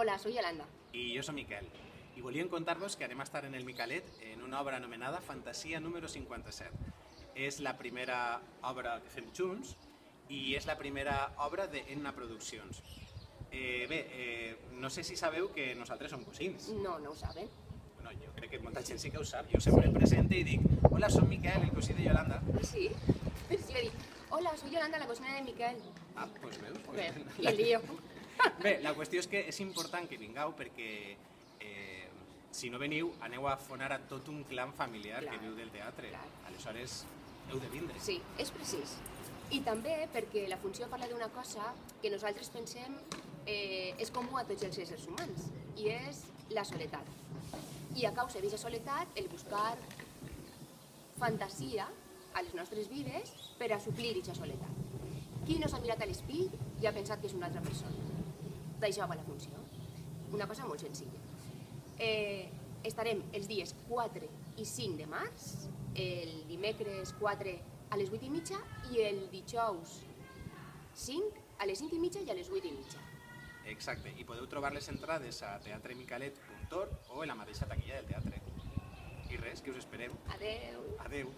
Hola, soy Yolanda. I jo som Miquel, i volíem contar-vos que anem a estar en el Micalet en una obra anomenada Fantasia número 57. És la primera obra que fem junts i és la primera obra d'Enna Produccions. No sé si sabeu que nosaltres som cosins. No, no ho saben. Bueno, jo crec que molta gent sí que ho sap. Jo sempre em presento i dic, hola, som Miquel, el cosí de Yolanda. Ah, sí? Però si jo dic, hola, soy Yolanda, la cosina de Miquel. Ah, doncs veus? Bé, i el lío. Bé, la qüestió és que és important que vingueu perquè si no veniu aneu a afonar a tot un clan familiar Clar, que viu del teatre. clar. Aleshores heu de vindre. Sí, és precís. I també perquè la funció parla d'una cosa que nosaltres pensem és comú a tots els éssers humans, i és la soledat. I a causa d'aquesta soledat, el buscar fantasia a les nostres vides per a suplir aquesta soledat. Qui no s'ha mirat a l'espill i ha pensat que és una altra persona? D'això va la funció. Una cosa molt senzilla. Estarem els dies 4 i 5 de març, el dimecres 4 a les 8:30 i el dijous 5 a les 5:30 i a les 8:30. Exacte, i podeu trobar les entrades a teatremicalet.org o en la mateixa taquilla del teatre. I res, que us esperem. Adeu. Adeu.